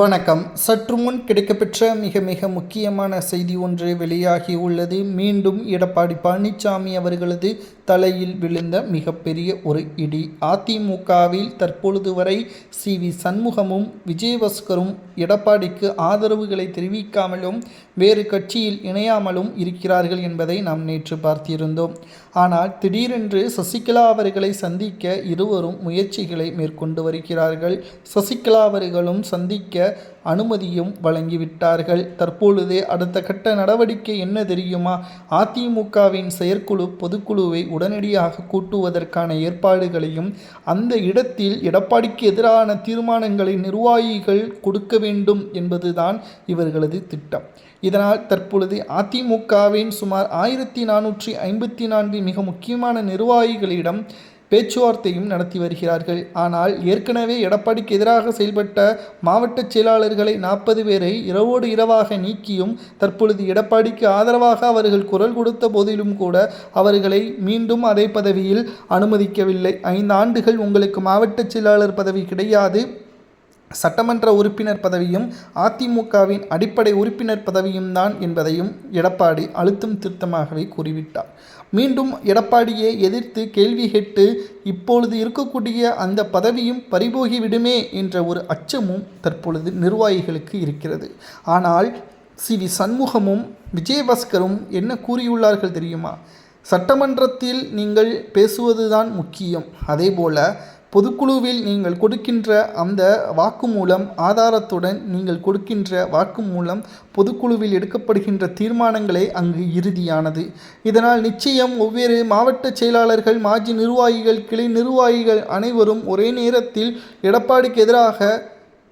வணக்கம். சற்று முன் கிடைக்கப்பெற்ற மிக மிக முக்கியமான செய்தி ஒன்று வெளியாகி உள்ளது. மீண்டும் எடப்பாடி பழனிசாமி அவர்களது தலையில் விழுந்த மிகப்பெரிய ஒரு இடி. அதிமுகவில் தற்பொழுது வரை சி.வி. சண்முகமும் விஜயபாஸ்கரும் எடப்பாடிக்கு ஆதரவுகளை தெரிவிக்காமலும் வேறு கட்சியில் இணையாமலும் இருக்கிறார்கள் என்பதை நாம் நேற்று பார்த்திருந்தோம். ஆனால் திடீரென்று சசிகலா அவர்களை சந்திக்க இருவரும் முயற்சிகளை மேற்கொண்டு வருகிறார்கள். சசிகலா அவர்களும் சந்திக்க அனுமதியும் வழங்கிவிட்டார்கள். தற்பொழுது அடுத்த கட்ட நடவடிக்கை என்ன தெரியுமா? அதிமுகவின் செயற்குழு பொதுக்குழுவை உடனடியாக கூட்டுவதற்கான ஏற்பாடுகளையும் அந்த இடத்தில் எடப்பாடிக்கு எதிரான தீர்மானங்களை நிர்வாகிகள் கொடுக்க வேண்டும் என்பதுதான் இவர்களது திட்டம். இதனால் தற்பொழுது அதிமுகவின் சுமார் 1454 மிக முக்கியமான நிர்வாகிகளிடம் பேச்சுவார்த்தையும் நடத்தி வருகிறார்கள். ஆனால் ஏற்கனவே எடப்பாடிக்கு எதிராக செயல்பட்ட மாவட்ட செயலாளர்களை 40 பேரை இரவோடு இரவாக நீக்கியும் தற்பொழுது எடப்பாடிக்கு ஆதரவாக அவர்கள் குரல் கொடுத்த போதிலும் கூட அவர்களை மீண்டும் அதே பதவியில் அனுமதிக்கவில்லை. 5 ஆண்டுகள் உங்களுக்கு மாவட்ட செயலாளர் பதவி கிடையாது, சட்டமன்ற உறுப்பினர் பதவியும் அதிமுகவின் அடிப்படை உறுப்பினர் பதவியும் தான் என்பதையும் எடப்பாடி அழுத்தம் திருத்தமாகவே கூறிவிட்டார். மீண்டும் எடப்பாடியை எதிர்த்து கேள்வி கேட்டு இப்பொழுது இருக்கக்கூடிய அந்த பதவியும் பறிபோகிவிடுமே என்ற ஒரு அச்சமும் தற்பொழுது நிர்வாகிகளுக்கு இருக்கிறது. ஆனால் சி.வி. சண்முகமும் விஜயபாஸ்கரும் என்ன கூறியுள்ளார்கள் தெரியுமா? சட்டமன்றத்தில் நீங்கள் பேசுவதுதான் முக்கியம், அதேபோல பொதுக்குழுவில் நீங்கள் கொடுக்கின்ற அந்த வாக்குமூலம் ஆதாரத்துடன் நீங்கள் கொடுக்கின்ற வாக்குமூலம் பொதுக்குழுவில் எடுக்கப்படுகின்ற தீர்மானங்களே அங்கு இறுதியானது. இதனால் நிச்சயம் ஒவ்வொரு மாவட்ட செயலாளர்கள், மாஜி நிர்வாகிகள், கிளை நிர்வாகிகள் அனைவரும் ஒரே நேரத்தில் எடப்பாடிக்கு எதிராக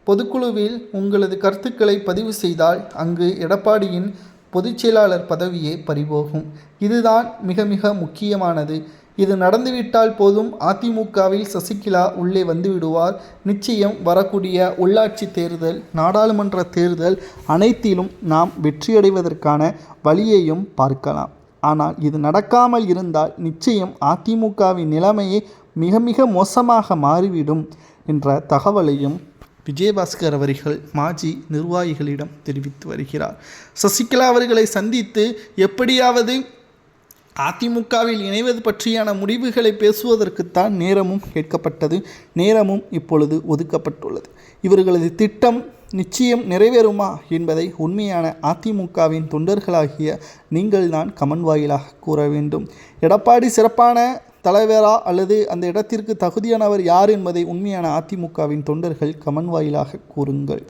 பொதுக்குழுவில் உங்களது கருத்துக்களை பதிவு செய்தால் அங்கு எடப்பாடியின் பொதுச் செயலாளர் பதவியே பறிபோகும். இதுதான் மிக மிக முக்கியமானது. இது நடந்துவிட்டால் போதும், அதிமுகவில் சசிகலா உள்ளே வந்துவிடுவார். நிச்சயம் வரக்கூடிய உள்ளாட்சி தேர்தல், நாடாளுமன்ற தேர்தல் அனைத்திலும் நாம் வெற்றியடைவதற்கான வழியையும் பார்க்கலாம். ஆனால் இது நடக்காமல் இருந்தால் நிச்சயம் அதிமுகவின் நிலைமையே மிக மிக மோசமாக மாறிவிடும் என்ற தகவலையும் விஜயபாஸ்கர் அவர்கள் மாஜி நிர்வாகிகளிடம் தெரிவித்து வருகிறார். சசிகலா அவர்களை சந்தித்து எப்படியாவது அதிமுகவில் இணைவது பற்றியான முடிவுகளை பேசுவதற்குத்தான் நேரமும் கேட்கப்பட்டது. நேரமும் இப்பொழுது ஒதுக்கப்பட்டுள்ளது. இவர்களது திட்டம் நிச்சயம் நிறைவேறுமா என்பதை உண்மையான அதிமுகவின் தொண்டர்களாகிய நீங்கள்தான் கமெண்ட் வாயிலாக கூற வேண்டும். எடப்பாடி சிறப்பான தலைவரா அல்லது அந்த இடத்திற்கு தகுதியானவர் யார் என்பதை உண்மையான அதிமுகவின் தொண்டர்கள் கமெண்ட் வாயிலாக கூறுங்கள்.